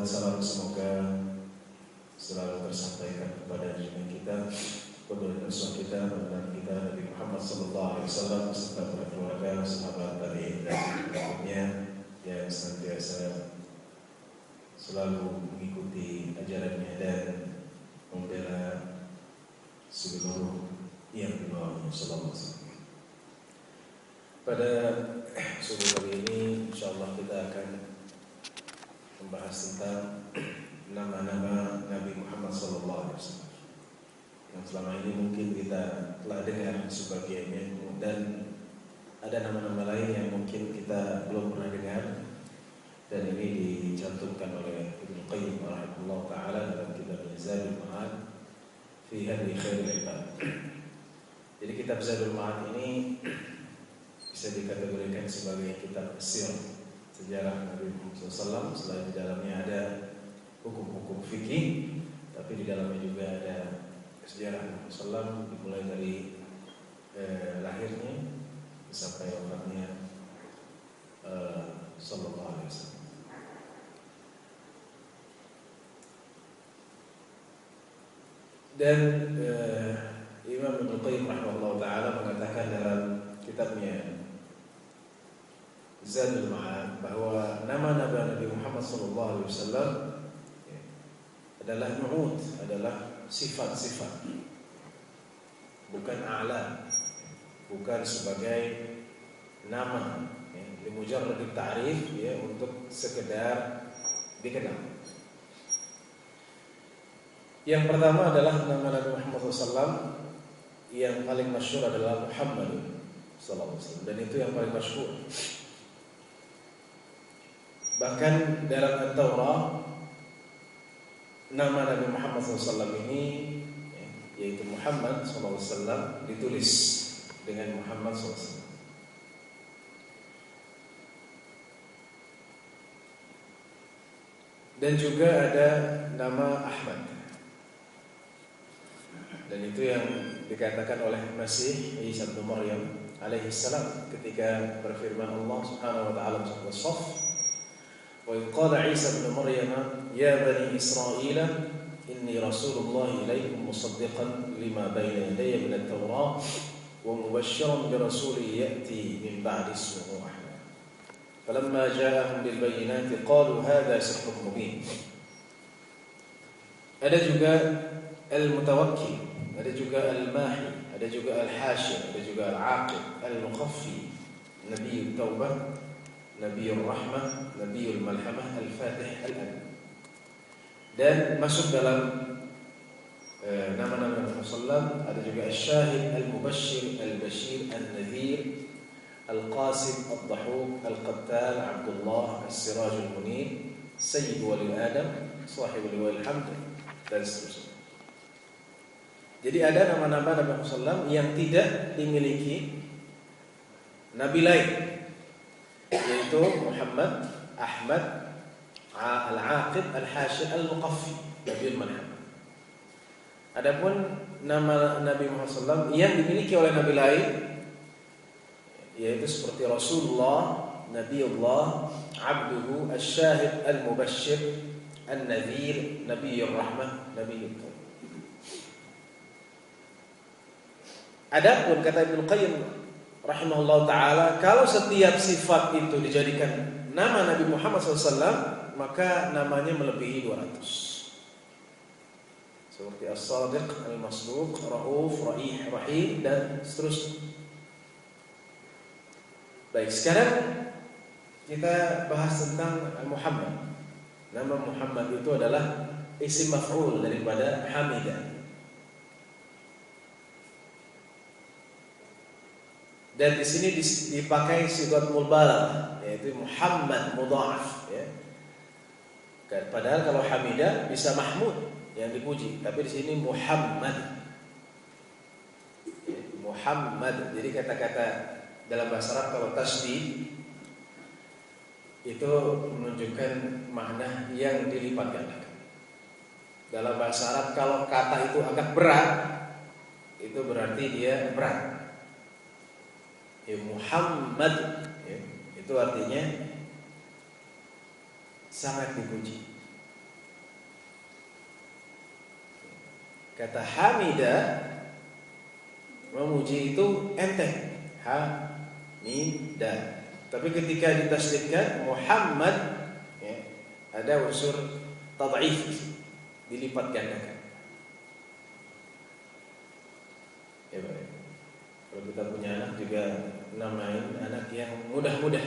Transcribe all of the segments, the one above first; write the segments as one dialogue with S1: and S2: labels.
S1: salam semoga selalu tersampaikan kepada junjungan kita, kedua Rasul kita, baginda kita Nabi Muhammad SAW beserta para keluarga, sahabat tabi'in dan berikutnya yang senantiasa selalu mengikuti ajarannya dan membela seluruh yang dibawanya sallallahu alaihi wasallam. Pada subuh kali ini insyaallah kita akan membahas tentang nama-nama Nabi Muhammad sallallahu alaihi wasallam yang selama ini mungkin kita telah dengar sebagiannya, dan ada nama-nama lain yang mungkin kita belum pernah dengar, dan ini dicantumkan oleh Ibnu Qayyim rahimahullah taala dalam kitab Zadul Ma'ad fi Hadi Khairil Ibad. Jadi kitab Zadul Ma'ad ini bisa dikategorikan sebagai kitab sirah, sejarah Nabi Muhammad SAW. Selain di dalamnya ada hukum-hukum fikih, tapi di dalamnya juga ada sejarah Nabi SAW, dimulai dari lahirnya sampai wafatnya sallallahu alaihi wasallam. Dan Imam Ibnu Qayyim rahimahullah taala mengatakan dalam kitabnya Zadul Ma'ad bahwa nama-nama Nabi Muhammad sallallahu alaihi wasallam adalah nu'ut, adalah sifat-sifat, bukan a'lam, bukan sebagai nama limujarrad ta'rif, ya, untuk sekedar dikenal. Yang pertama adalah nama Nabi Muhammad SAW yang paling masyhur adalah Muhammad sallallahu alaihi wasallam, dan itu yang paling masyhur. Bahkan dalam At-Taurat nama Nabi Muhammad SAW ini, yaitu Muhammad SAW, ditulis dengan Muhammad SAW. Dan juga ada nama Ahmad, dan itu yang dikatakan oleh Masih Isa bin Maryam alaihi salam ketika berfirman Allah Subhanahu wa taala dalam surah Shaf, wa qala Isa bin Maryam ya bani Israil inni rasulullah ilaikum musaddiqan lima bayna yadayya min at-Taurat wa mubashshiran bi rasulin ya'ti min ba'di ismihi Ahmad falamma ja'ahum bil bayyinati qalu hadha sihrun mubin. Ada juga al-Mutawakkil, ada juga al-Mahi, ada juga al-Hashir, ada juga al-Aqib, al-Mukhaffi, Nabiul Taubah, Nabiul Rahmah, Nabiul Malhamah, Al-Fatih, Al-Amin. Dan masuk dalam nama-nama Nabi sallallahu ada juga Al-Syahid, Al-Mubashshir, Al-Bashir, Al-Nadhir, Al-Qasim, Al-Dahuk, Al-Qattal, Abdullah, Al-Siraj Al-Munir, Sayyid Wali Adam, Sahib Wali Hamd, dan seterusnya. Jadi ada nama-nama Nabi Muhammad SAW yang tidak dimiliki Nabi lain, yaitu Muhammad, Ahmad, Al-Aqib, Al-Hashir, Al-Muqaffi, Nabiul Malham. Adapun nama Nabi Muhammad SAW yang dimiliki oleh Nabi lain, yaitu seperti Rasulullah, Nabiullah, Abduhu, Al-Syahid, Al-Mubashshir, Al-Nadhir, Nabiul Rahmah, Nabiul Taubah. Adapun kata Ibnu Qayyim rahimahullah taala, kalau setiap sifat itu dijadikan nama Nabi Muhammad SAW, maka namanya melebihi 200. Seperti As-Sadiq, Al-Masduq, Rauf, Ra'ih, Rahim, dan seterusnya. Baik, sekarang kita bahas tentang Muhammad. Nama Muhammad itu adalah isim maf'ul daripada Hamidah. Dan di sini dipakai sigat mubalaghah, yaitu Muhammad mudha'af, ya. Padahal kalau Hamidah bisa Mahmud yang dipuji, tapi di sini Muhammad. Muhammad. Jadi kata-kata dalam bahasa Arab kalau tasdid itu menunjukkan makna yang dilipat gandakan. Dalam bahasa Arab kalau kata itu agak berat, itu berarti dia berat. Ya, Muhammad, ya, itu artinya sangat dipuji. Kata hamida, memuji itu enteng, hamida. Tapi ketika ditasydidkan Muhammad, ya, ada unsur tad'if, dilipat gandakan. Ya, baik. Kalau kita punya anak juga namain anak yang mudah-mudah,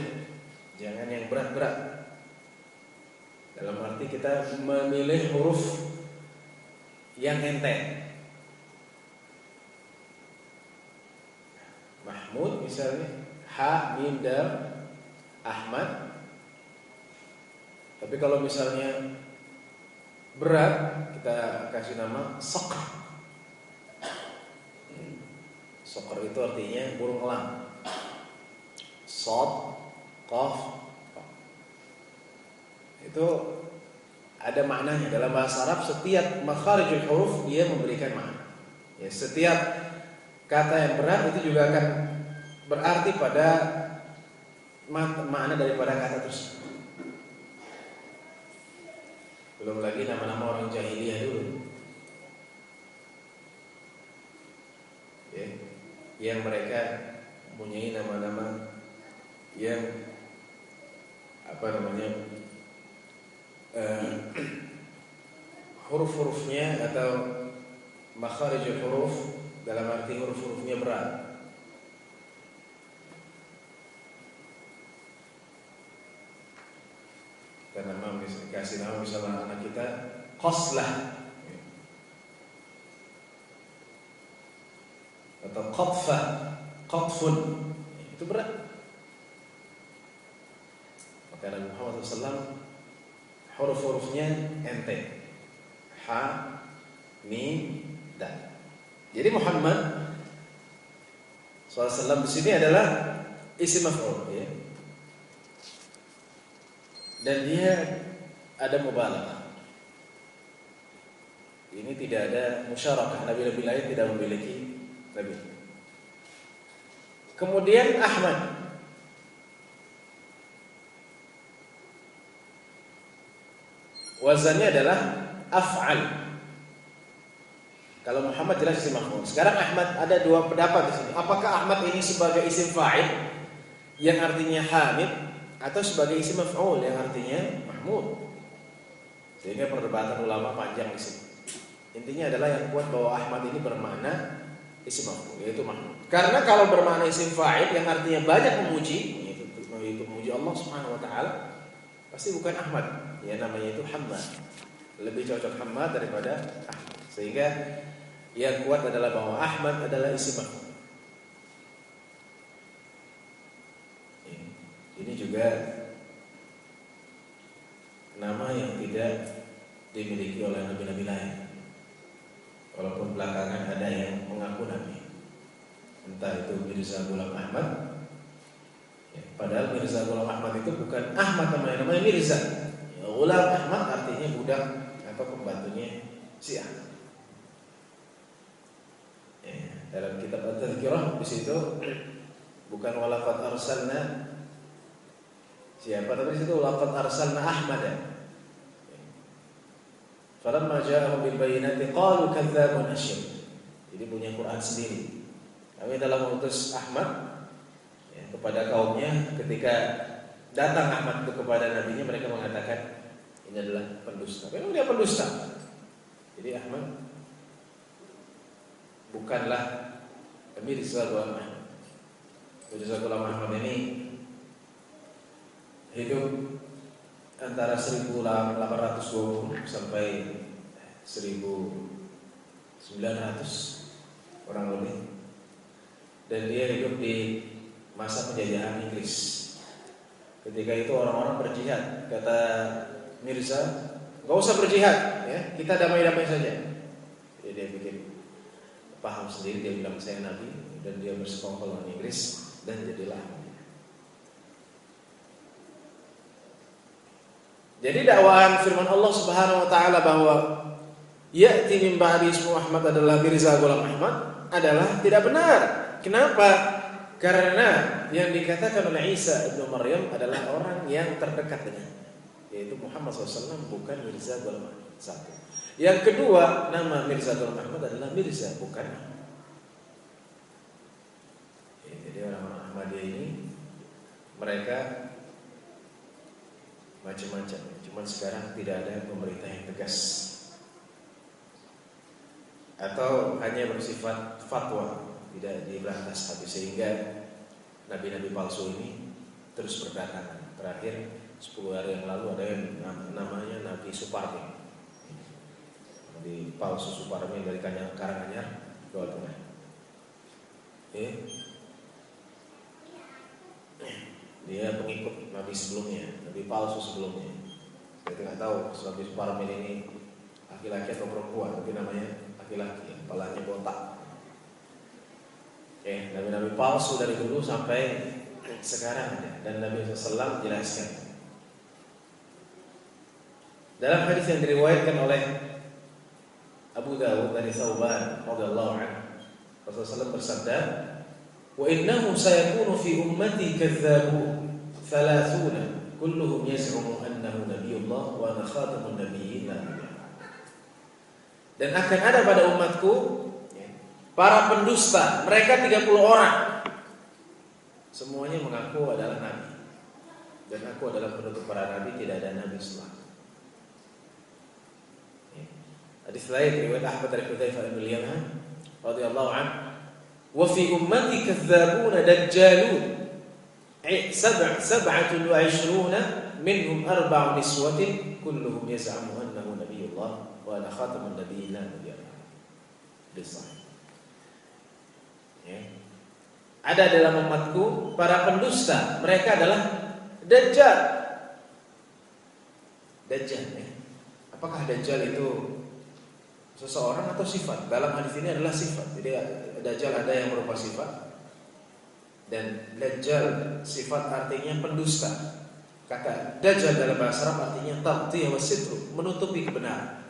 S1: jangan yang berat-berat. Dalam arti kita memilih huruf yang enteng. Mahmud misalnya, ha, mim, dal, Ahmad. Tapi kalau misalnya berat, kita kasih nama Saqr. Saqr itu artinya burung elang. Shad, qaf. Itu ada maknanya. Dalam bahasa Arab setiap makharijul huruf dia memberikan makna. Ya, setiap kata yang berat itu juga akan berarti pada makna daripada kata tersebut. Belum lagi nama-nama orang jahiliyah dulu, ya, yang mereka mempunyai nama-nama yang huruf-hurufnya atau makharijul huruf dalam arti huruf-hurufnya berat. Karena kasih nama misalnya anak kita Qaslah atau Qatfah, Qatfun, itu berat. Maka Nabi Muhammad SAW huruf-hurufnya enteng, ha, mim, dal. Jadi Muhammad SAW di sini adalah isim maf'ul, ya. Dan dia ada mubalaghah. Ini tidak ada musyarakah. Nabi-nabi lain tidak memiliki nabi. Kemudian Ahmad. Wazannya adalah af'al. Kalau Muhammad jelas isim maf'ul. Sekarang Ahmad, ada dua pendapat di sini. Apakah Ahmad ini sebagai isim fa'il yang artinya hamid, atau sebagai isim maf'ul yang artinya mahmud? Sehingga perdebatan ulama panjang di sini. Intinya adalah yang kuat bahwa Ahmad ini bermakna isim maf'ul, yaitu mahmud. Karena kalau bermakna isim fa'il yang artinya banyak memuji, yaitu memuji Allah Subhanahu wa taala, pasti bukan Ahmad. Ya, namanya itu Hammad. Lebih cocok Hammad daripada Ahmad. Sehingga yang kuat adalah bahwa Ahmad adalah isim maf'ul. Ini juga nama yang tidak dimiliki oleh nabi-nabi lain. Walaupun belakangan ada yang mengaku nabi, entah itu Mirza Ghulam Ahmad, ya, padahal Mirza Ghulam Ahmad itu bukan Ahmad namanya Mirza. Ya, Ghulam Ahmad artinya budak atau pembantunya si Ahmad. Ya, dalam kitab At-Tadhkirah di situ bukan walaqad arsalna siapa, tapi di situ laqad arsalna Ahmada. Falamma ja'ahum bil bayyinati qalu kadzdzabun asyir. Jadi punya Quran sendiri. Kami telah mengutus Ahmad, ya, kepada kaumnya. Ketika datang Ahmad itu kepada nabinya, mereka mengatakan ini adalah pendusta. Memang dia pendusta. Jadi Ahmad bukanlah Mirza Ghulam Ahmad. Mirza Ghulam Ahmad ini hidup antara 1820 sampai 1900 kurang lebih. Dan dia hidup di masa penjajahan Inggris. Ketika itu orang-orang berjihad. Kata Mirza, "Gak usah berjihad, ya, kita damai-damai saja." Jadi dia bikin paham sendiri, dia bilang saya nabi, dan dia bersekongkol dengan Inggris dan jadilah. Jadi dakwaan firman Allah Subhanahu wa taala bahwa ya'ti min ba'di ismu Ahmad adalah Mirza Ghulam Ahmad adalah tidak benar. Kenapa? Karena yang dikatakan oleh Isa ibnu Maryam adalah orang yang terdekat dengannya, yaitu Muhammad SAW, bukan Mirza Ghulam Ahmad. Satu. Yang kedua, nama Mirzatul Ahmad adalah Mirza, bukan Ahmad. Ya, jadi orang-orang Ahmadiyah ini mereka macam-macam. Cuman sekarang tidak ada pemerintah yang tegas atau hanya bersifat fatwa, tidak diberantas habis, sehingga nabi-nabi palsu ini terus berdatangan. Terakhir 10 hari yang lalu ada yang namanya Nabi Suparmi, Nabi palsu Suparmi dari Karanganyar, Jawa Tengah. Dia pengikut Nabi sebelumnya, Nabi palsu sebelumnya. Saya tidak tahu Nabi Suparmi ini laki-laki atau perempuan, tapi namanya laki-laki, kepalanya botak. Nabi-nabi palsu dari dulu sampai sekarang ada, dan Nabi SAW jelaskan dalam hadis yang diriwayatkan oleh Abu Dawud dari Thauban radhiyallahu anhu. Rasulullah SAW bersabda, "Wa innahu sayakunu fi ummati kadzdzabun 30 kulluhum yaz'umu annahu nabiyullah wa ana khatamun nabiyyin." Dan akan ada pada umatku para pendusta, mereka 30 orang. Semuanya mengaku adalah nabi. Dan aku adalah penutup para nabi, tidak ada nabi setelah. Hadis lain riwayat Ahmad dari Hudzaifah bin Yaman radhiyallahu anhu, "Wa fi ummati kadzdzabun dajjalun 27 minhum 4 niswatin kulluhum yaz'amu annahu nabiyullah wa ana khatamun nabiyyin la nabiyya ba'dahu." Ada dalam umatku para pendusta, mereka adalah Dajjal. Dajjal, apakah Dajjal itu seseorang atau sifat? Dalam hadis ini adalah sifat. Jadi Dajjal ada yang berupa sifat, dan Dajjal sifat artinya pendusta. Kata Dajjal dalam bahasa Arab artinya taghtiyah wa sitru, menutupi kebenaran.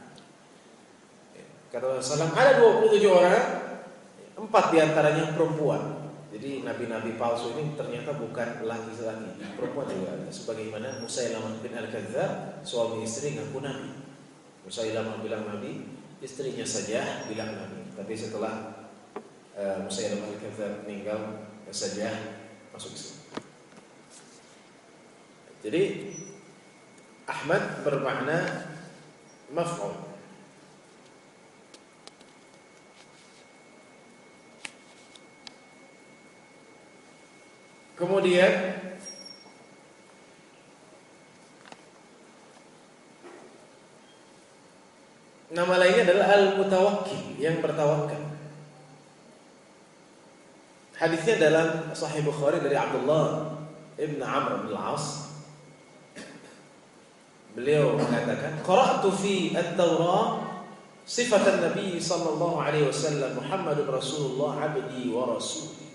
S1: Kata Rasulullah, ada 27 orang, 4 diantaranya perempuan. Jadi nabi-nabi palsu ini ternyata bukan laki-laki, perempuan juga ada. Sebagaimana Musailamah bin Al-Kadzdzab, suami istri ngaku nabi. Musailamah bilang nabi, istrinya saja bilang nabi. Tapi setelah Musailamah Al-Kadzdzab meninggal, saja masuk Islam. Jadi Ahmad bermakna maf'ul. Kemudian nama lainnya adalah Al-Mutawakkil, yang bertawakal. Hadisnya dalam Sahih Bukhari dari Abdullah ibn Amr bin Al-As. Beliau mengatakan, "Qara'tu fi at-Taurah sifatan Nabi sallallahu alaihi wasallam Muhammadur Rasulullah 'abdi wa rasuli."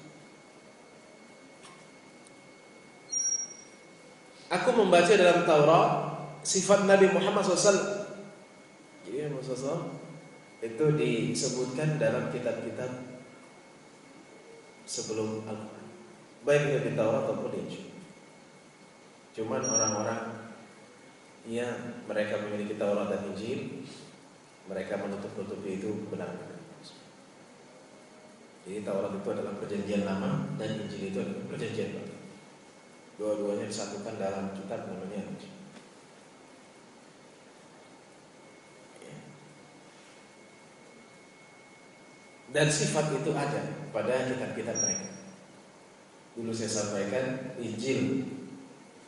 S1: Aku membaca dalam Taurat sifat Nabi Muhammad SAW. Jadi Muhammad SAW itu disebutkan dalam kitab-kitab sebelum Al-Quran, baik di Taurat ataupun di Injil. Cuman orang-orang yang mereka memiliki Taurat dan Injil, mereka menutup-nutupi itu benar-benar. Jadi Taurat itu adalah perjanjian lama dan Injil itu adalah perjanjian baru. Dua-duanya disatukan dalam kitab namanya Injil. Dan sifat itu ada pada kitab-kitab mereka. Dulu saya sampaikan Injil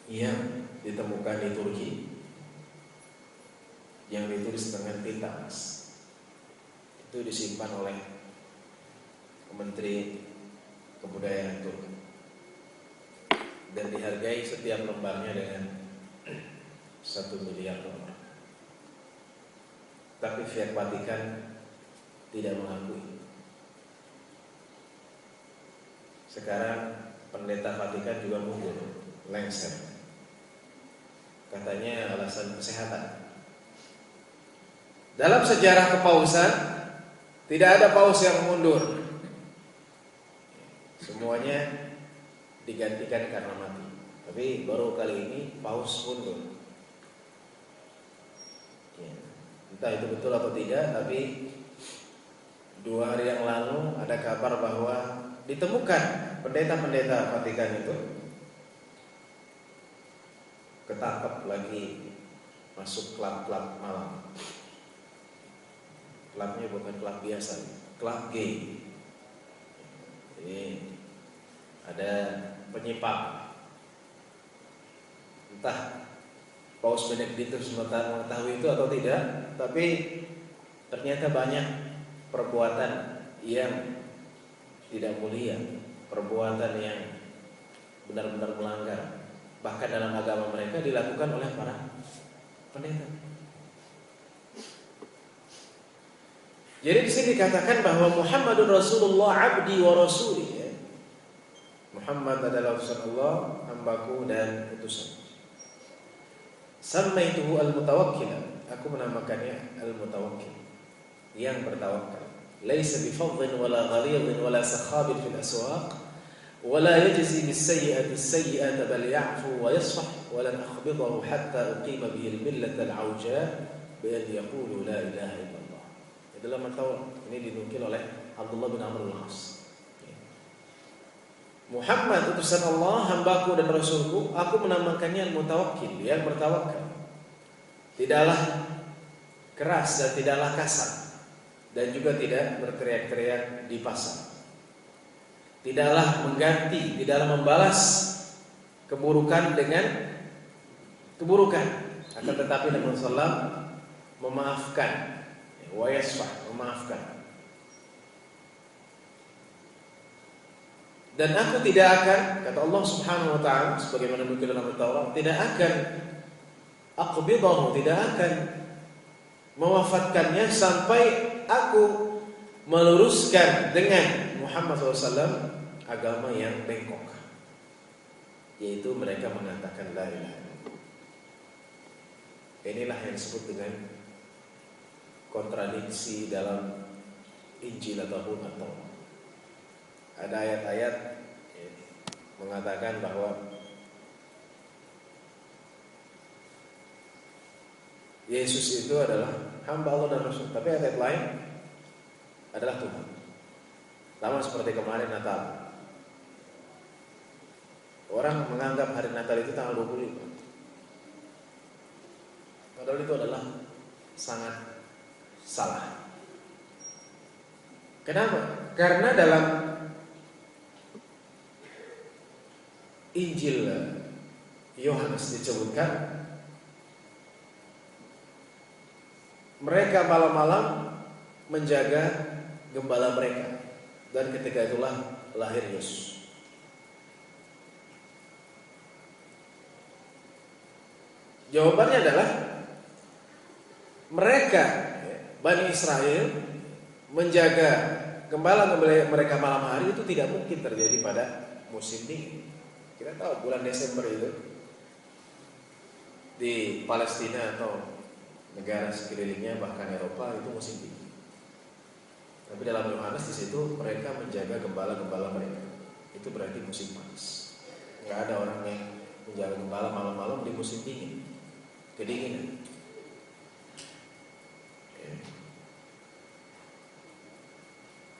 S1: yang ditemukan di Turki, yang ditulis dengan tinta emas, itu disimpan oleh Menteri Kebudayaan Turki dan dihargai setiap lembarnya dengan 1 miliar dolar. Tapi pihak Vatikan tidak mengakui. Sekarang pendeta Vatikan juga mundur, lengser. Katanya alasan kesehatan. Dalam sejarah kepausan tidak ada paus yang mundur. Semuanya digantikan karena mati. Tapi baru kali ini paus mundur. Ya. Entah itu betul atau tidak, tapi 2 hari yang lalu ada kabar bahwa ditemukan pendeta-pendeta Vatikan itu ketangkep lagi masuk klub-klub malam. Klubnya bukan klub biasa, klub gay. Jadi ada penyimpangan. Entah Paus Benediktus mengetahui itu atau tidak, tapi ternyata banyak perbuatan yang tidak mulia, perbuatan yang benar-benar melanggar. Bahkan dalam agama mereka dilakukan oleh para pendeta. Jadi di sini dikatakan bahwa Muhammadun Rasulullah abdi wa rasuli, ya. Muhammad adalah utusan Allah, hambaku dan utusan. Samaituhu al-mutawakkil. Aku menamakannya al-mutawakkil, yang bertawakal. Laisa bifadhin wala ghalidhin wala sakhabin fil aswaq wala yajzi bis-sayyi'ati as-sayyi'ata bal ya'fu wa yasfah wa lan akhbidahu hatta uqima bihi al-millata al-'awja bi an yaqulu la ilaha illallah. Itulah matau ini dinukil oleh Abdullah bin Amr al-As. Muhammad utusan Allah, hambaku dan rasulku, aku menamakannya al-mutawakkil, yang bertawakal. Tidaklah keras dan tidaklah kasar, dan juga tidak berteriak-teriak di pasar. Tidaklah mengganti, tidaklah membalas keburukan dengan keburukan. Akan tetapi Nabi SAW memaafkan, wa yasfah, memaafkan. Dan aku tidak akan, kata Allah Subhanahu wa taala sebagaimana dikatakan dalam Taurat, tidak akan aqbidahu, tidak akan mewafatkannya sampai aku meluruskan dengan Muhammad SAW agama yang bengkok, yaitu mereka mengatakan la ilaha illallah. Inilah yang disebut dengan kontradiksi dalam Injil ataupun Taurat. Ada ayat-ayat mengatakan bahwa Yesus itu adalah hamba Allah dan Rasul, tapi ayat lain adalah Tuhan. Sama seperti kemarin Natal. Orang menganggap hari Natal itu tanggal 25. Padahal itu adalah sangat salah. Kenapa? Karena dalam Injil Yohanes disebutkan mereka malam-malam menjaga gembala mereka, dan ketika itulah lahir Yesus. Jawabannya adalah mereka, Bani Israel, menjaga gembala-gembala mereka malam hari itu tidak mungkin terjadi pada musim dingin. Kita tahu bulan Desember itu di Palestina atau negara sekelilingnya, bahkan Eropa, itu musim dingin. Tapi dalam Yohanes di situ mereka menjaga gembala-gembala mereka. Itu berarti musim panas. Nggak ada orang yang menjaga gembala malam-malam di musim dingin, kedinginan.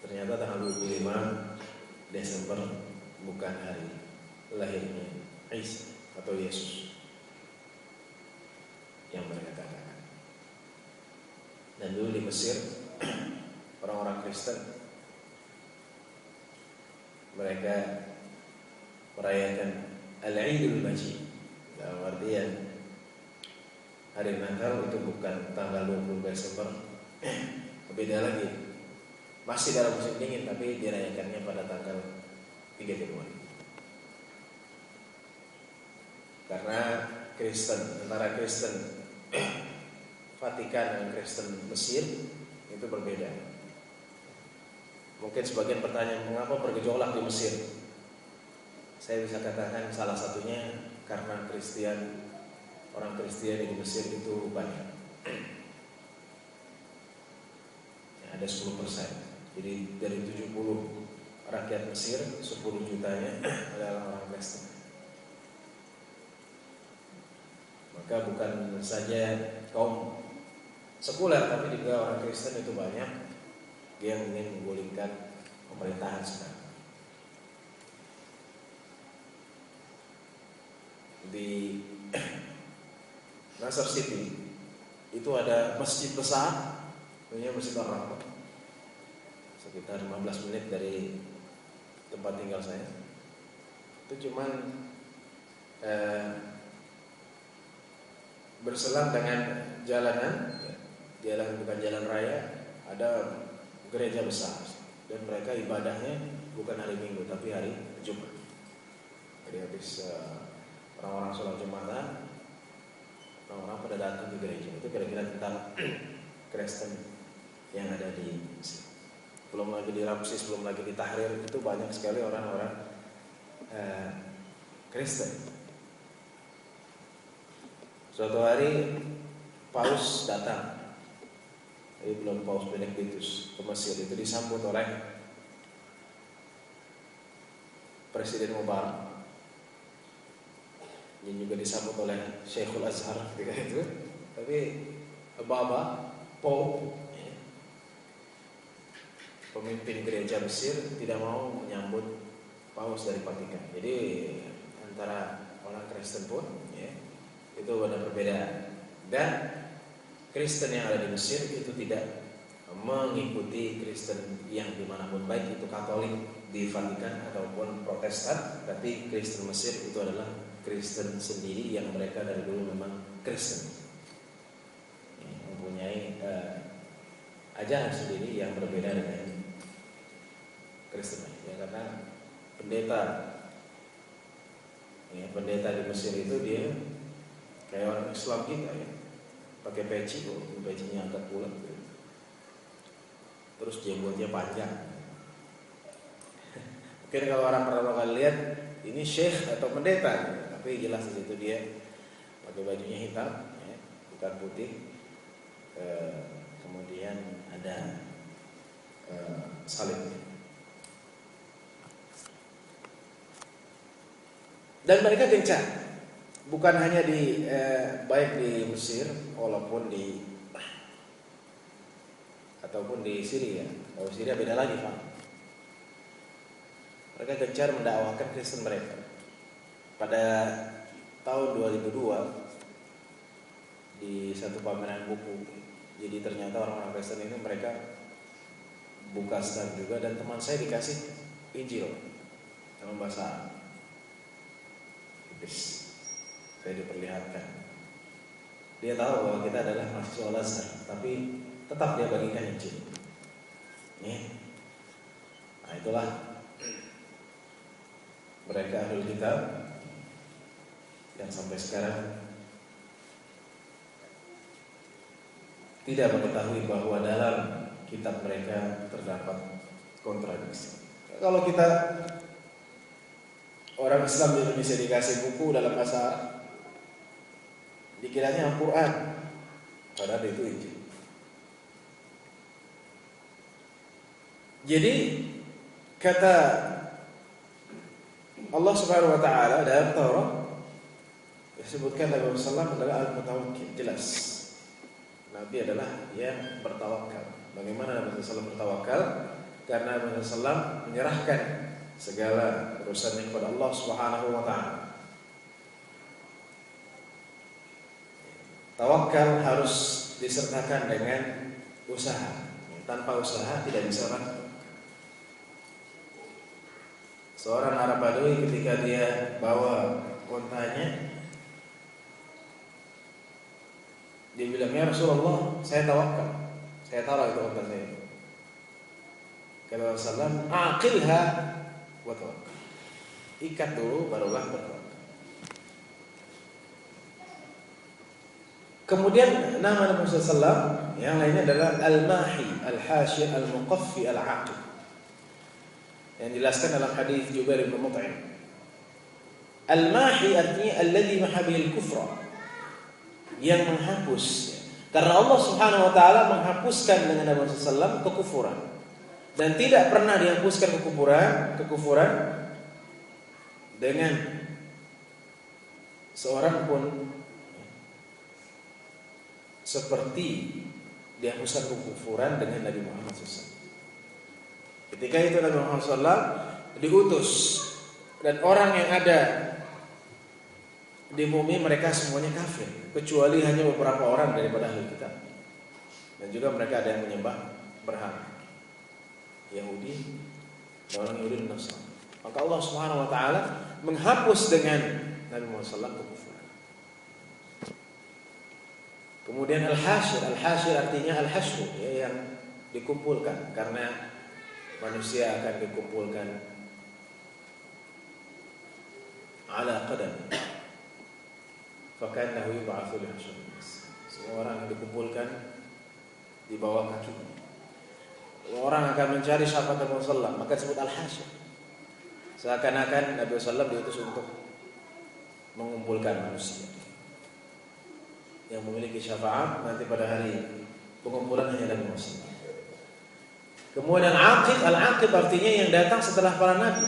S1: Ternyata tanggal 25 Desember bukan hari lahirnya Isa atau Yesus yang mereka katakan. Dan dulu di Mesir orang-orang Kristen mereka merayakan Al-Idul Majid, dalam artian hari Natal itu bukan tanggal 20 Desember, beda lagi, masih dalam musim dingin, tapi dirayakannya pada tanggal 3 Januari. Karena Kristen, antara Kristen Vatikan dan Kristen Mesir itu berbeda. Mungkin sebagian bertanya, mengapa bergejolak di Mesir? Saya bisa katakan salah satunya karena orang Kristen di Mesir itu banyak. Ya, ada 10%. Jadi dari 70 rakyat Mesir, 10 jutanya adalah orang Kristen. Maka bukan saja kaum sekuler, tapi juga orang Kristen itu banyak yang ingin menggulingkan pemerintahan sekarang. Di Nasr City itu ada masjid besar, namanya Masjid Ar-Rahmah, sekitar 15 menit dari tempat tinggal saya. Itu cuman berselang dengan jalanan, bukan jalan raya, ada gereja besar dan mereka ibadahnya bukan hari Minggu tapi hari Jumat. Jadi habis orang-orang sholat Jumatan, orang-orang pada datang ke gereja. Itu kira-kira tentang Kristen yang ada di Mesir. Belum lagi di Ramses, belum lagi di Tahrir, itu banyak sekali orang-orang Kristen. Suatu hari Paus datang, jadi belum Paus Benedictus, ke Mesir. Itu disambut oleh Presiden Mubarak, yang juga disambut oleh Syekhul Azhar ketika itu. Tapi Baba Pope, pemimpin gereja Mesir, tidak mau menyambut Paus dari Vatikan. Jadi antara orang Kristen pun itu ada perbedaan. Dan Kristen yang ada di Mesir itu tidak mengikuti Kristen yang dimanapun, baik itu Katolik di Vatikan ataupun Protestan. Tapi Kristen Mesir itu adalah Kristen sendiri yang mereka dari dulu memang Kristen, mempunyai ajaran sendiri yang berbeda dengan Kristen. Karena pendeta di Mesir itu dia kayak orang Islam kita pakai peci, pecinya agak bulat, terus jenggotnya panjang. Mungkin kalau orang pertama kali lihat ini syekh atau pendeta, tapi jelas di situ dia pakai bajunya hitam, bukan putih. Kemudian ada salibnya. Dan mereka gencar. Bukan hanya di baik di Mesir ataupun di Syria. Kalau Syria beda lagi, Pak. Mereka gencar mendakwakan Kristen mereka. Pada tahun 2002 di satu pameran buku, jadi ternyata orang-orang Kristen ini mereka buka stand juga, dan teman saya dikasih Injil dalam bahasa Inggris. Saya diperlihatkan. Dia tahu bahwa kita adalah mahasiswa Al-Azhar, tapi tetap dia bagikan Injil. Nah, itulah mereka ahlul kitab yang sampai sekarang tidak mengetahui bahwa dalam kitab mereka terdapat kontradiksi. Kalau kita orang Islam di Indonesia dikasih buku dalam bahasa Arab, dikiranya Al-Quran, padahal itu Injil. Jadi kata Allah Subhanahu wa taala dalam Taurat disebutkan Nabi sallallahu adalah al-mutawakkil, jelas. Nabi adalah yang bertawakal. Bagaimana Nabi sallallahu bertawakal? Karena Nabi sallallahu menyerahkan segala urusannya kepada Allah Subhanahu wa taala. Tawakal harus disertakan dengan usaha. Tanpa usaha tidak bisa maju. Seorang Arab Badui ketika dia bawa untanya, dia bilang, "Ya Rasulullah, saya tawakal. Saya taruh itu unta saya." Kata Rasulullah, "Aqilha wa tawakkal." Ikat dulu barulah bertawakal. Kemudian nama Nabi SAW yang lainnya adalah Al-Mahi, Al-Hashi, Al-Muqaffi, Al-Aqib, yang dijelaskan dalam hadis Jubair bin Mut'im. Al-Mahi artinya alladzi maha bihil kufra, yang menghapus. Karena Allah Subhanahu wa taala menghapuskan dengan Nabi SAW kekufuran, dan tidak pernah dihapuskan kekufuran dengan seorang pun seperti dihapuskan kekufuran dengan Nabi Muhammad SAW. Ketika itu Nabi Muhammad SAW diutus, dan orang yang ada di bumi mereka semuanya kafir, kecuali hanya beberapa orang daripada ahli kitab. Dan juga mereka ada yang menyembah berhala, Yahudi dan orang Yahudi dan Nasrani. Maka Allah Subhanahu wa taala menghapus dengan Nabi Muhammad SAW kekufuran. Kemudian al-hasyr artinya al-hasyr, ya, yang dikumpulkan, karena manusia akan dikumpulkan ala qadam, fakannahu yub'atsu li hasyr. Semua orang dikumpulkan di bawah kaki. Orang akan mencari syafaat Nabi sallallahu, maka disebut al-hasyr. Seakan-akan Nabi sallallahu diutus untuk mengumpulkan manusia yang memiliki syafaat nanti pada hari pengumpulan hanya Nabi Muhammad. Kemudian al-aqib artinya yang datang setelah para nabi,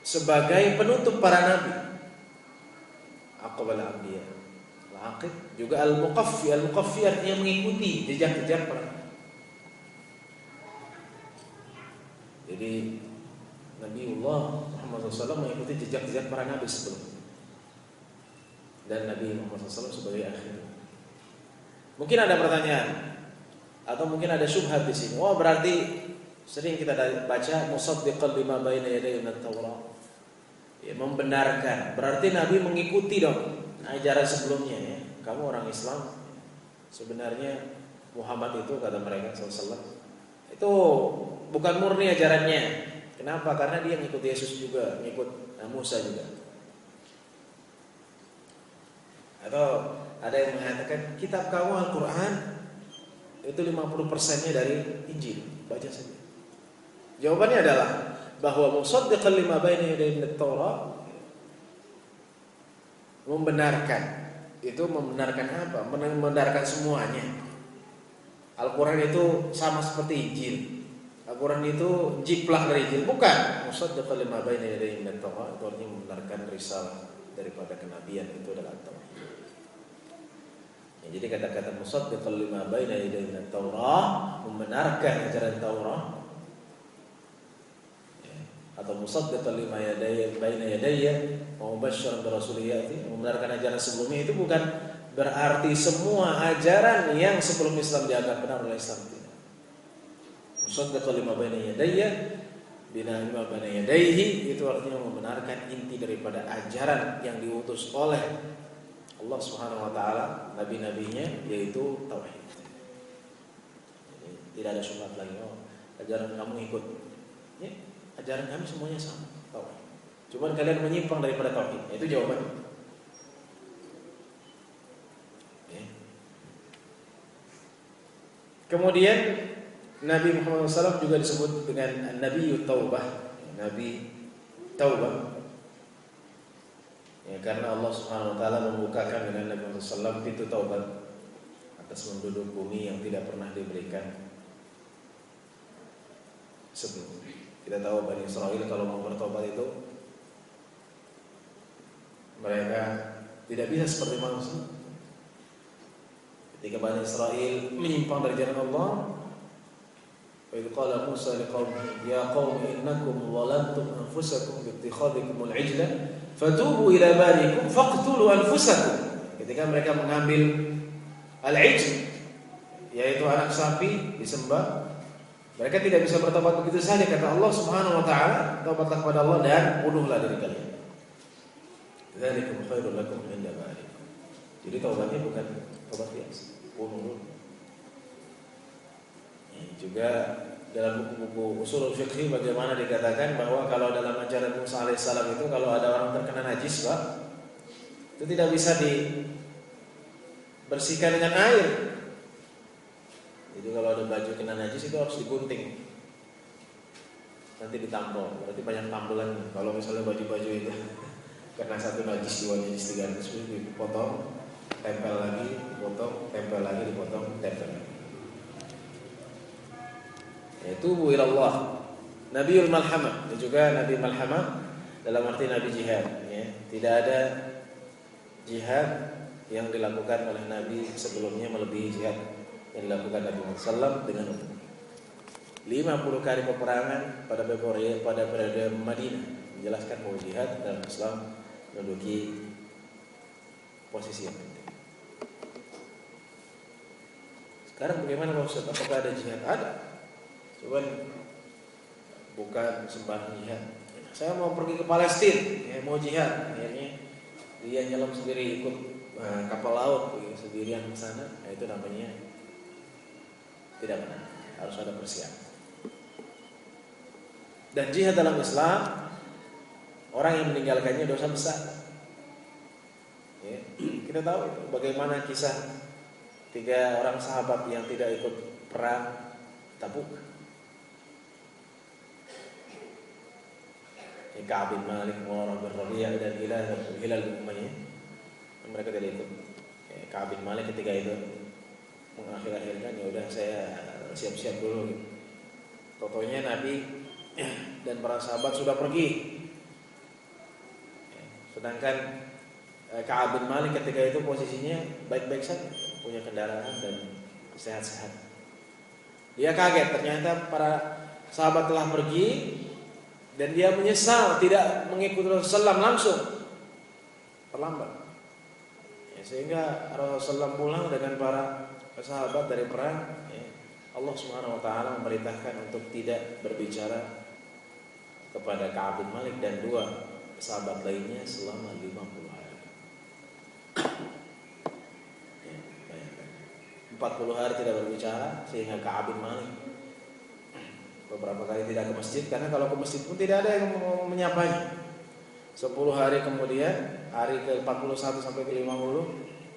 S1: sebagai penutup para nabi. Aqbal al-anbiya. Al-aqib juga al-muqaffi artinya mengikuti jejak-jejak para nabi. Jadi Nabiullah Muhammad SAW mengikuti jejak-jejak para nabi sebelumnya, dan Nabi Muhammad SAW sebagai akhir. Mungkin ada pertanyaan atau mungkin ada syubhat di sini. Wah, berarti sering kita baca musaddiqan lima baina yadayhi minat Taurat. Ya, membenarkan. Berarti Nabi mengikuti dong ajaran sebelumnya, ya. Kamu orang Islam, sebenarnya Muhammad itu, kata mereka sallallahu, itu bukan murni ajarannya. Kenapa? Karena dia ngikut Yesus juga, ngikut Musa juga. Atau ada yang mengatakan kitab kamu Al-Quran itu 50%-nya dari Injil, baca saja. Jawabannya adalah bahwa musaddiqan lima baina yadayhi minat Taurat, membenarkan. Itu membenarkan apa? Membenarkan semuanya. Al-Quran itu sama seperti Injil. Al-Quran itu jiplak dari Injil, bukan. Musaddiqan lima baina yadayhi minat Taurat itu artinya membenarkan risalah daripada kenabian, itu adalah Taurat. Ya, jadi kata-kata musaddiqan lima baina yadayhi minat Taurat, membenarkan ajaran Taurat, ya, atau musaddiqan lima baina yadayya wa mubasysyiran bi rasulin ya'ti, membenarkan ajaran sebelumnya, itu bukan berarti semua ajaran yang sebelum Islam dianggap benar oleh Islam. Musaddiqan lima baina yadayya bina lima baina yadayhi, itu artinya membenarkan inti daripada ajaran yang diutus oleh Allah Subhanahu wa taala nabi-nabinya, yaitu tauhid. Jadi, tidak ada syubhat lagi. Oh, ajaran kamu ikut. Ya, ajaran kami semuanya sama, tauhid. Cuman kalian menyimpang daripada tauhid. Itu jawabannya. Ya. Kemudian Nabi Muhammad SAW juga disebut dengan Nabi Taubah, Nabi Taubah. Ya, karena Allah Subhanahu wa taala membukakan dengan Nabi Muhammad SAW pintu taubat atas penduduk bumi yang tidak pernah diberikan sebelumnya. Kita tahu Bani Israel kalau mau bertobat itu mereka tidak bisa seperti manusia. Ketika Bani Israel menyimpang dari jalan Allah, wa idh qala Musa liqaumihi ya qaumi innakum zalamtum anfusakum bi ittikhadhikum al-'ijla fatubu ila barikum faqtulu anfusakum. Ketika mereka mengambil al-'ijl, yaitu anak sapi disembah, mereka tidak bisa bertobat begitu saja. Kata Allah Subhanahu wa taala, taubatlah kepada Allah dan bunuhlah diri kalian. Dzalikum khairul lakum 'inda barikum. Jadi taubatnya bukan taubat biasa, bunuh. Juga dalam buku-buku usul fiqh bagaimana dikatakan bahwa kalau dalam ajaran Musa alaihissalam itu kalau ada orang terkena najis, Pak, itu tidak bisa dibersihkan dengan air. Jadi kalau ada baju kena najis itu harus digunting, nanti ditampol. Berarti banyak tambelan. Kalau misalnya baju-baju itu kena satu najis, dua najis, tiga najis, dipotong, tempel lagi, dipotong, tempel lagi, dipotong, tempel lagi. Yaitu ilallah, Nabiul Malhamah, dan juga Nabi Malhamah dalam arti Nabi jihad. Ya. Tidak ada jihad yang dilakukan oleh Nabi sebelumnya melebihi jihad yang dilakukan Nabi Muhammad SAW dengan umum. 50 kali peperangan pada periode Madinah menjelaskan bahwa jihad dalam Islam menduduki posisi yang penting. Sekarang bagaimana Pak Ustaz? Apakah ada jihad? Ada. Cuman bukan sembarang jihad. Saya mau pergi ke Palestina, mau jihad. Akhirnya dia nyelam sendiri ikut kapal laut sendirian ke sana. Nah, itu namanya tidak benar. Harus ada persiapan. Dan jihad dalam Islam, orang yang meninggalkannya dosa besar. Ya, kita tahu itu bagaimana kisah 3 orang sahabat yang tidak ikut perang Tabuk. Ka'ab bin Malik, Murarah bin Rabi'ah dan Hilal bin Umayyah. Mereka tidak ikut. Ka'ab bin Malik ketika itu mengakhir-akhirkan, ya udah saya siap-siap dulu. Totonya Nabi dan para sahabat sudah pergi. Sedangkan Ka'ab bin Malik ketika itu posisinya baik-baik saja, punya kendaraan dan sehat-sehat. Dia kaget, ternyata para sahabat telah pergi dan dia menyesal tidak mengikuti Rasulullah langsung, terlambat. Ya, sehingga Rasulullah pulang dengan para sahabat dari perang. Ya, Allah Subhanahu Wa Taala memerintahkan untuk tidak berbicara kepada Ka'ab bin Malik dan 2 sahabat lainnya selama 50 hari. Ya, bayangkan. 40 hari tidak berbicara sehingga Ka'ab bin Malik beberapa kali tidak ke masjid, karena kalau ke masjid pun tidak ada yang mau menyapanya. 10 hari kemudian, hari ke-41 sampai ke-50,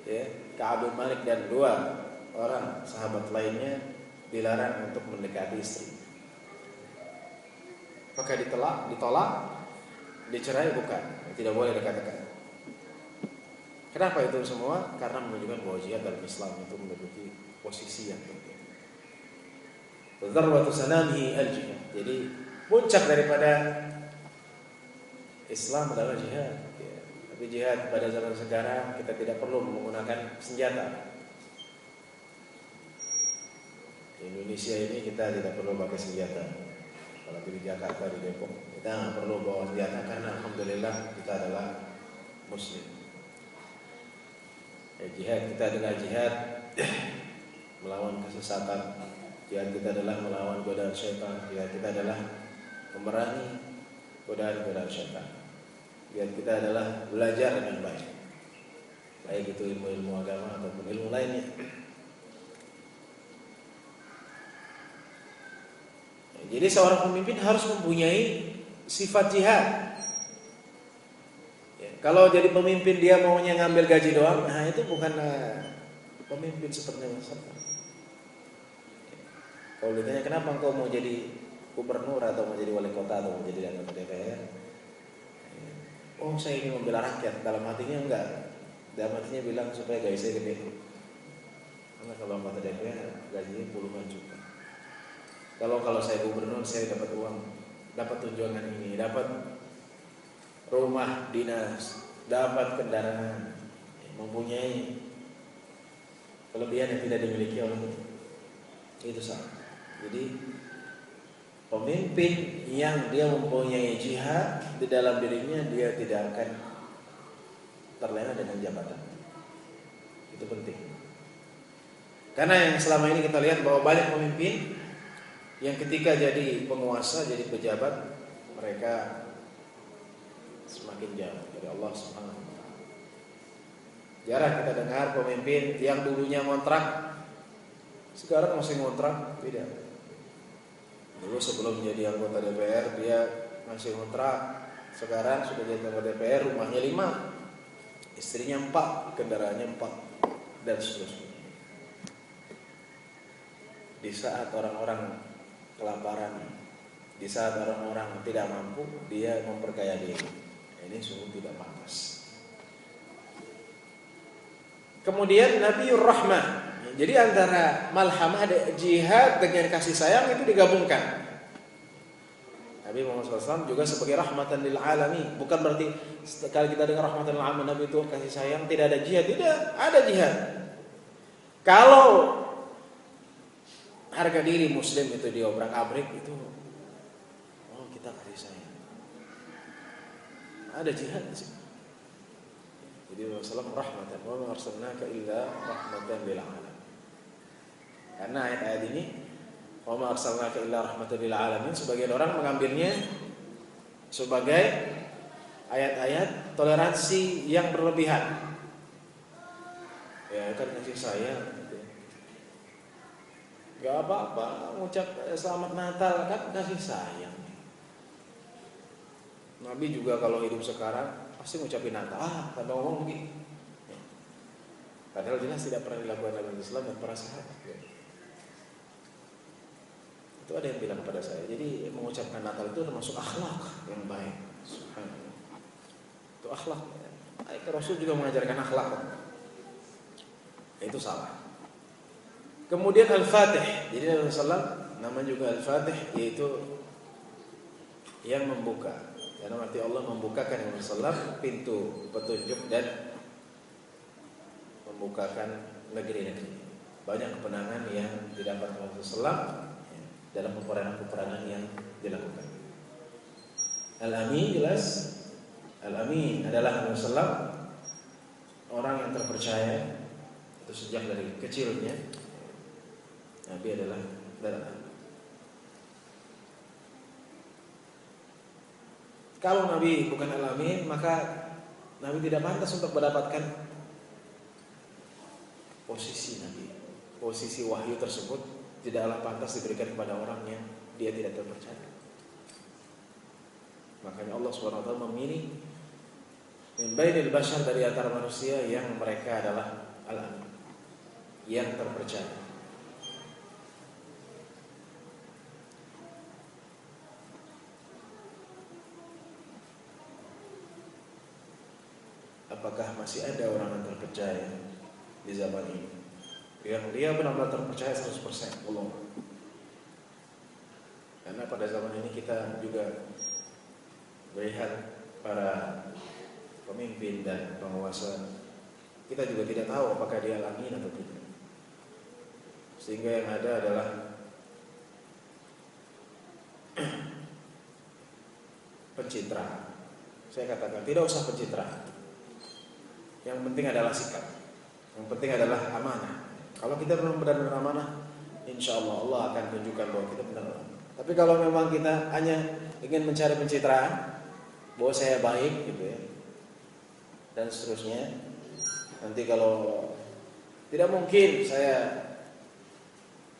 S1: ya, Ka'ab bin Malik dan 2 orang sahabat lainnya dilarang untuk mendekati istri. Maka ditolak, dicerai, bukan, tidak boleh dekat-dekat. Kenapa itu semua? Karena menunjukkan bahwa jihad dalam Islam itu menduduki posisi yang penting. Dzarwatu sanamihi al-jihad. Jadi puncak daripada Islam adalah jihad. Ya. Tapi jihad pada zaman sekarang kita tidak perlu menggunakan senjata. Di Indonesia ini kita tidak perlu pakai senjata. Kalau di Jakarta, di Depok, kita nggak perlu bawa senjata karena alhamdulillah kita adalah Muslim. Ya, jihad kita adalah jihad melawan kesesatan. Jihad kita adalah melawan godaan syaitan. Jihad kita adalah memerangi godaan syaitan. Jihad kita adalah belajar dengan baik, baik itu ilmu agama ataupun ilmu lainnya. Jadi seorang pemimpin harus mempunyai sifat jihad. Ya, kalau jadi pemimpin dia maunya ngambil gaji doang, nah itu bukan pemimpin seperti Rasulullah. Kalau ditanya kenapa engkau mau jadi gubernur atau mau jadi wali kota atau mau jadi anggota DPR? Oh, saya ingin membela rakyat. Dalam hatinya enggak. Dalam hatinya bilang supaya gaji saya gede. Karena kalau anggota DPR gajinya puluhan juta. Kalau saya gubernur saya dapat uang, dapat tunjangan ini, dapat rumah dinas, dapat kendaraan, mempunyai kelebihan yang tidak dimiliki oleh itu sama. Jadi pemimpin yang dia mempunyai jihad di dalam dirinya, dia tidak akan terlena dengan jabatan. Itu penting. Karena yang selama ini kita lihat bahwa banyak pemimpin yang ketika jadi penguasa, jadi pejabat, mereka semakin jauh dari Allah Subhanahu wa Ta'ala. Jarang kita dengar pemimpin yang dulunya ngontrak sekarang masih ngontrak, tidak. Dulu sebelum menjadi anggota DPR dia masih ngontrak, sekarang sudah jadi anggota DPR, rumahnya 5, istrinya 4, kendaraannya 4, dan seterusnya. Di saat orang-orang kelaparan, di saat orang-orang tidak mampu, dia memperkaya diri. Ini sungguh tidak pantas. Kemudian Nabiur Rahmah. Jadi antara malhamah, jihad dengan kasih sayang itu digabungkan. Nabi Muhammad SAW juga sebagai rahmatan lil alamin. Bukan berarti kalau kita dengar rahmatan lil alamin Nabi itu kasih sayang, tidak ada jihad. Tidak, ada jihad. Kalau harga diri muslim itu diobrak-abrik, itu oh kita kasih sayang. Ada jihad sih. Jadi Rasulullah rahmatan, wa ma arsalnaka illa rahmatan lil alamin. Karena ayat-ayat ini, wa ma arsalnaka illa rahmatan lil alamin, sebagian orang mengambilnya sebagai ayat-ayat toleransi yang berlebihan. Ya kan kasih sayang gitu. Gak apa-apa ngucap selamat Natal kan kasih sayang. Nabi juga kalau hidup sekarang pasti ngucapin Natal, tanpa ngomong begitu. Padahal jelas tidak pernah dilakukan Nabi Islam dan para sahabat. Itu ada yang bilang kepada saya, jadi mengucapkan Natal itu termasuk akhlak yang baik. Subhanallah. Itu akhlak. Rasul juga mengajarkan akhlak. Itu salah. Kemudian Al-Fatih. Jadi Nabi SAW nama juga Al-Fatih, yaitu yang membuka. Karena arti Allah membukakan Nabi SAW pintu petunjuk dan membukakan negeri-negeri. Banyak kemenangan yang didapat oleh Nabi SAW dalam peperangan-peperangan yang dilakukan. Al-Amin jelas. Al-Amin adalah Nabi SAW, orang yang terpercaya. Itu sejak dari kecilnya Nabi adalah Al-Amin. Kalau Nabi bukan Al-Amin, maka Nabi tidak pantas untuk mendapatkan posisi Nabi. Posisi wahyu tersebut tidaklah pantas diberikan kepada orang yang dia tidak terpercaya. Makanya Allah SWT memilih min bainil bashar, dari antara manusia yang mereka adalah Al-Amin, yang terpercaya. Apakah masih ada orang yang terpercaya di zaman ini yang dia benar-benar terpercaya 100%? Belum. Karena pada zaman ini kita juga melihat para pemimpin dan penguasa, kita juga tidak tahu apakah dia Al-Amin atau tidak. Sehingga yang ada adalah pencitraan. Saya katakan tidak usah pencitraan. Yang penting adalah sikap. Yang penting adalah amanah. Kalau kita benar-benar amanah, insya Allah akan tunjukkan bahwa kita benar amanah. Tapi kalau memang kita hanya ingin mencari pencitraan, bahwa saya baik gitu ya, dan seterusnya, nanti kalau tidak mungkin saya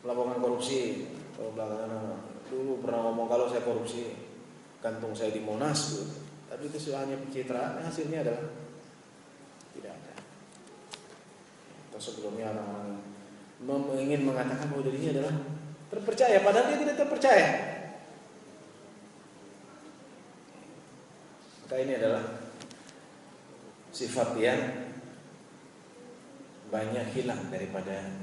S1: melakukan korupsi. Kalau belakangan dulu pernah ngomong kalau saya korupsi, kantung saya di Monas gitu. Tapi itu hanya pencitraan, hasilnya adalah tidak ada. Atau sebelumnya orang ingin mengatakan bahwa dirinya adalah terpercaya, padahal dia tidak terpercaya. Maka ini adalah sifat yang banyak hilang daripada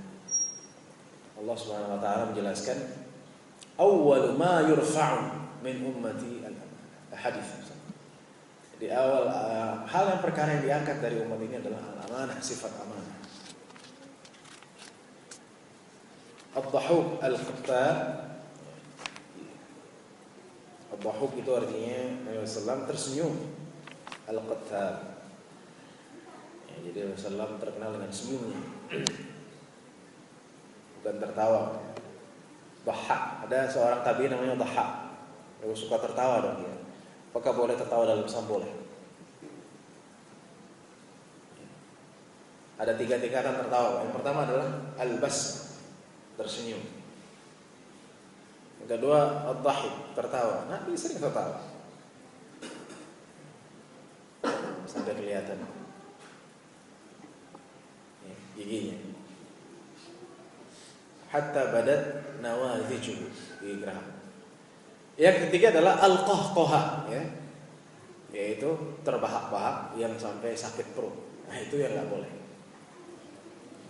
S1: Allah Subhanahu wa taala menjelaskan awwal ma yurfa'u min ummati al-amanah. Hadis. Di awal hal yang perkara yang diangkat dari umat ini adalah al-amanah, sifat amanah. Ad-Dhahhuk al-Qattab. Ad-Dhahhuk itu artinya Nabi sallallahu tersenyum. Al-Qattab. Ya, jadi Nabi sallallahu terkenal dengan senyumnya. Bukan tertawa. Dhahhak. Ada seorang tabi'in namanya Dhahhak. Dia suka tertawa dong dia. Apakah boleh tertawa dalam Islam? Boleh. Ada 3 tingkatan tertawa. Yang pertama adalah al-basm, tersenyum. Yang kedua ad-dhahik, tertawa. Nabi sering tertawa sampai kelihatan giginya. Hatta badat nawazijuhu, gigi geraham. Yang ketiga adalah al-qahqaha, ya, yaitu terbahak-bahak yang sampai sakit perut. Nah itu yang nggak boleh.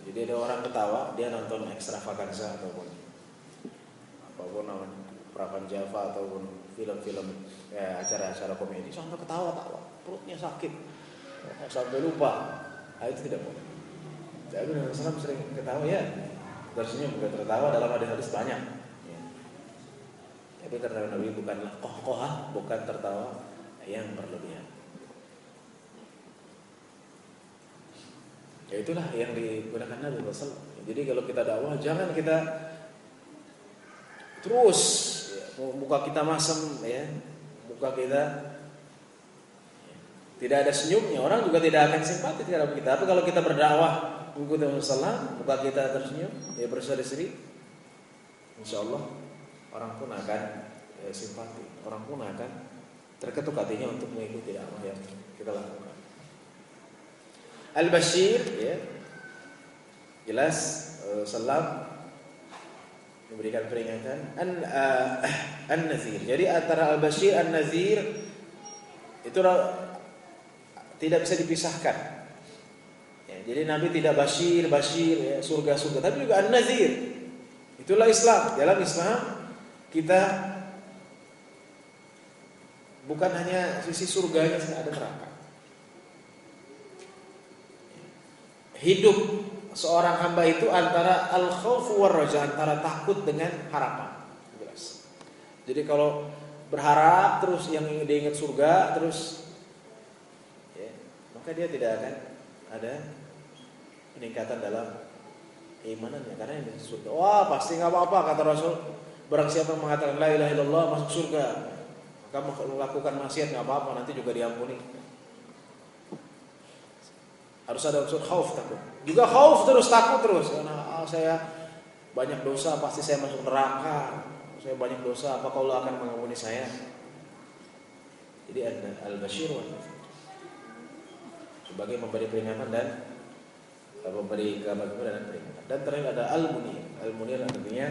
S1: Jadi ada orang ketawa, dia nonton ekstravaganza ataupun apapun namanya, Pravan Java ataupun film-film acara-acara komedi sampai ketawa-tawa, perutnya sakit sampai lupa. Itu tidak boleh. Tapi Nabi SAW sering ketawa ya, tersenyum juga tertawa dalam hadis-hadis banyak. Ya. Tapi karena Nabi bukanlah kohkohah, bukan tertawa yang berlebihan. Ya itulah yang digunakan Nabi SAW. Jadi kalau kita dakwah jangan kita terus muka kita masam ya, muka kita tidak ada senyumnya, orang juga tidak akan simpati terhadap kita. Tapi kalau kita berdakwah mengikuti Rasulullah, muka kita tersenyum, ya berseri-seri, insya Allah orang pun akan simpati, orang pun akan terketuk hatinya untuk mengikuti dakwah yang kita lakukan. Al-Bashir, ya, jelas Salam memberikan peringatan. An-Nazir. Jadi antara Al-Bashir, An-Nazir itu tidak bisa dipisahkan. Ya, jadi Nabi tidak bashir ya, surga, tapi juga An-Nazir. Itulah Islam. Dalam Islam kita bukan hanya sisi surganya saja, ada neraka. Hidup seorang hamba itu antara al-khawf war raja, antara takut dengan harapan. Jelas. Jadi kalau berharap terus yang diingat surga terus, ya, maka dia tidak akan ada peningkatan dalam keimanannya, karena yang di surga. Wah pasti nggak apa-apa kata Rasul. Barang siapa mengatakan la ilaha illallah masuk surga, maka melakukan maksiat nggak apa-apa, nanti juga diampuni. Harus ada unsur khauf, takut. Juga khauf terus, takut terus. Karena saya banyak dosa, pasti saya masuk neraka. Saya banyak dosa, apakah Allah akan mengampuni saya? Jadi ada al-bashir wa an-nazir sebagai memberi peringatan dan memberi kabar dan peringatan. Dan terakhir ada al-munir. Al-munir artinya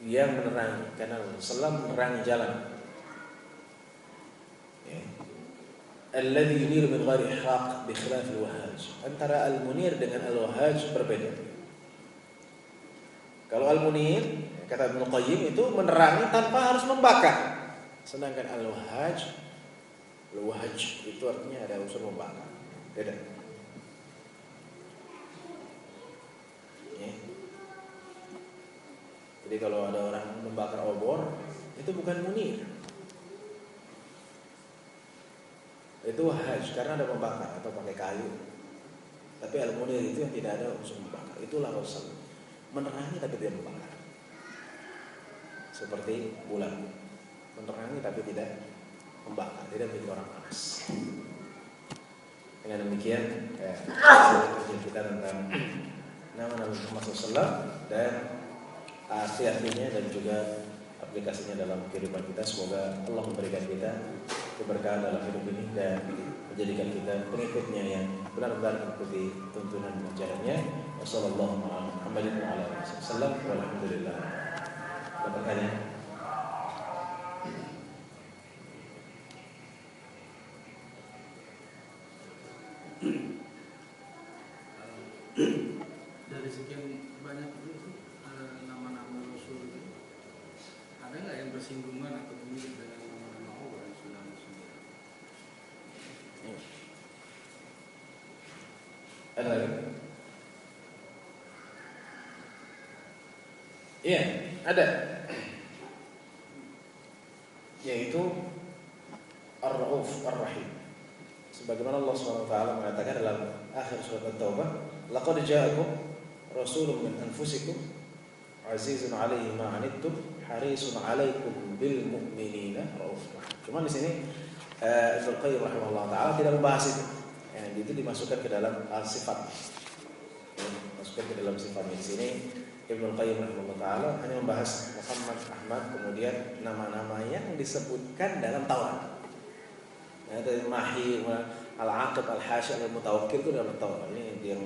S1: yang menerangi, karena Rasulullah menerangi jalan. Alladhi yunir min ghairi ihraq bi khilaf al-wahaj. Antara al-munir dengan al-wahaj berbeda. Kalau al-munir kata Ibnu Qayyim itu menerangi tanpa harus membakar. Sedangkan al-wahaj itu artinya ada unsur membakar. Beda. Ya. Jadi kalau ada orang membakar obor itu bukan munir. Itu wahaj karena ada pembakar atau pakai kayu. Tapi al-munir itu yang tidak ada unsur membakar. Itulah Rasul menerangi tapi tidak membakar. Seperti bulan, menerangi tapi tidak membakar, tidak membuat orang panas. Dengan demikian kita tentang nama Nabi Muhammad SAW dan arti-artinya dan juga aplikasinya dalam kehidupan kita. Semoga Allah memberikan kita keberkahan dalam hidup ini dan menjadikan kita pengikutnya yang benar-benar mengikuti tuntunan ajarannya. Wassallallahu ala wasallam walhamdulillah. Ada pertanyaan?
S2: Dari sekian banyak itu nama-nama Rasul itu, ada nggak yang bersinggungan atau mirip dengan nama-nama Allah yang sudah disebut?
S1: Ada lagi? Iya, ada. Yaitu Ar-Rauf Ar-Rahim. Sebagaimana Allah SWT mengatakan dalam akhir surat At-Taubah, laqad ja'akum rasulun min anfusikum azizun 'alaihi ma 'anittum harisun 'alaikum bil mu'minina raufur rahim. Cuma di sini Ibnu Qayyim rahimahullah taala tidak membahas itu. Itu dimasukkan ke dalam sifat. Masukkan ke dalam sifatnya di sini. Ibnu Qayyim rahimahullah taala hanya membahas Muhammad, Ahmad, kemudian nama-nama yang disebutkan dalam Taurat. Dari Mahi, Al-Aqib, Al-Hasyir, Al-Mutawakkil itu dalam Taurat. Ini yang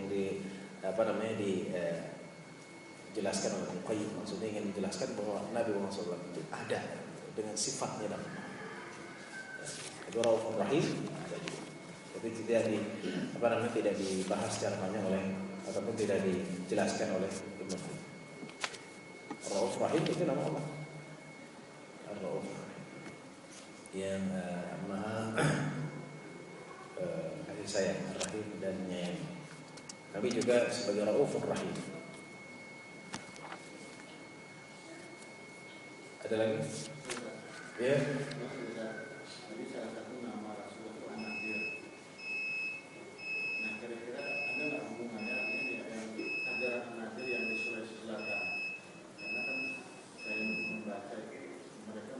S1: dijelaskan oleh Ibnu Qayyim. Maksudnya ingin menjelaskan bahwa Nabi Muhammad SAW itu ada dengan sifatnya dalam itu Raufur Rahim ada juga. Tapi tidak dibahas secara panjang oleh ataupun tidak dijelaskan oleh Ibnu Qayyim. Raufur Rahim itu nama Allah. Ar-Rauf yang maha kasih sayang, Ar-Rahim dan menyayangi. Nabi juga sebagai Raufur Rahim. Ada lagi? Ya.
S3: Jadi salah satu nama Rasulullah itu An-Nadir. Nah, kira-kira ada nggak hubungannya ini yang ajaran An-Nadir yang di Sulawesi Selatan? Karena kan saya membaca mereka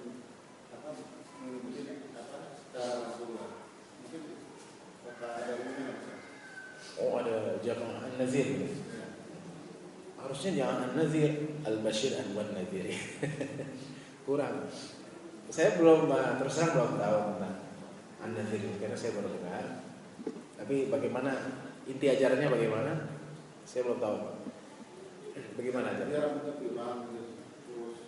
S3: mengikuti secara Rasulullah. Mungkin ada hubungannya.
S1: Oh, ada jamaah An-Nazir.
S3: Ya.
S1: Harusnya jangan An-Nazir, Al-Bashir An-Wan-Nazir. Kurang. Saya belum terus terang belum tahu tentang An-Nazir ini karena saya baru dengar. Tapi bagaimana inti ajarannya bagaimana? Saya belum tahu. Bagaimana aja?
S3: Dia rambutnya pirang, terus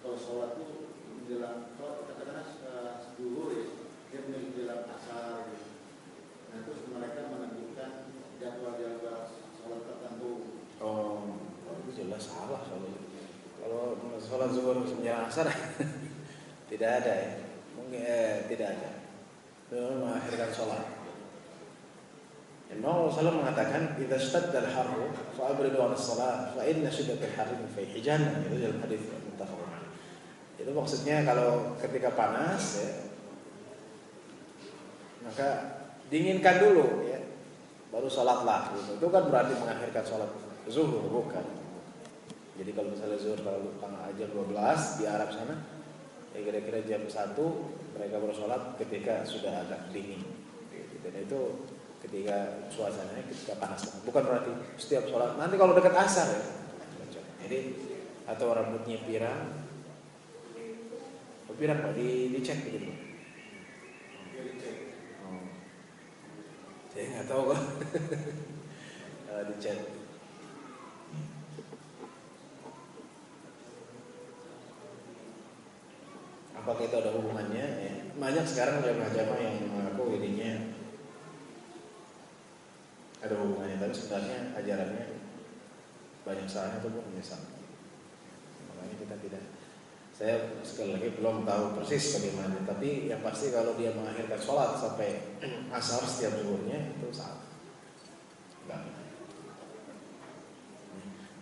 S3: kalau sholat itu menjelang, kalau katakanlah dulu ya, dia menjelang asar gitu. Nah terus mereka menentukan jadwal-jadwal sholat tertentu.
S1: Oh, itu jelas salah soalnya. Kalau sholat zuhur menjelang asar tidak ada ya. Mungkin tidak ada. Itu mengakhirkan sholat. Imam Rasulullah mengatakan, "Idza ishtadda al-harru fa'abridu 'ala as-shalah, fa inna shiddatal harri min fayhi jahannam." Itu dalam hadis muttafaqun alaih. Itu maksudnya kalau ketika panas ya, maka dinginkan dulu ya. Baru sholatlah gitu. Itu kan berarti mengakhirkan sholat zuhur, bukan. Jadi kalau misalnya zuhur kalau jam 12 di Arab sana, ya kira-kira jam 1 mereka baru sholat ketika sudah agak dingin. Dan itu ketika suasananya ketika panas banget. Bukan berarti setiap sholat. Nanti kalau dekat asar ya. Jadi atau rambutnya pirang. Pirang Pak dicek begitu. Oh. Saya nggak tahu kok. Dicek. Apakah itu ada hubungannya? Ya. Banyak sekarang jamaah-jamaah yang mengaku dirinya ada hubungannya, tapi sebenarnya ajarannya banyak salahnya ataupun menyesal. Makanya kita tidak. Saya sekali lagi belum tahu persis bagaimana, tapi yang pasti kalau dia mengakhirkan sholat sampai asar setiap zuhurnya itu salah. Enggak.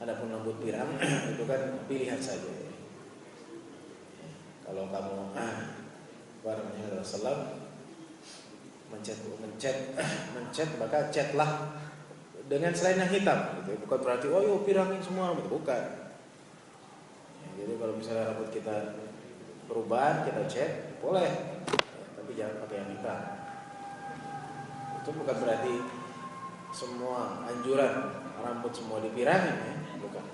S1: Adapun rambut pirang itu kan pilihan saja. Kalau kamu warnanya adalah salam mencet maka catlah dengan selain yang hitam gitu. Bukan berarti pirangin semua gitu, bukan. Ya, jadi kalau misalnya rambut kita perubahan kita cat boleh, tapi jangan pakai yang hitam. Itu bukan berarti semua anjuran rambut semua dipirangin ya, bukan.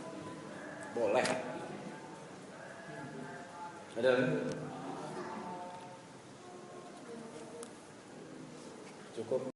S1: Boleh. Ada lagi? Cukup.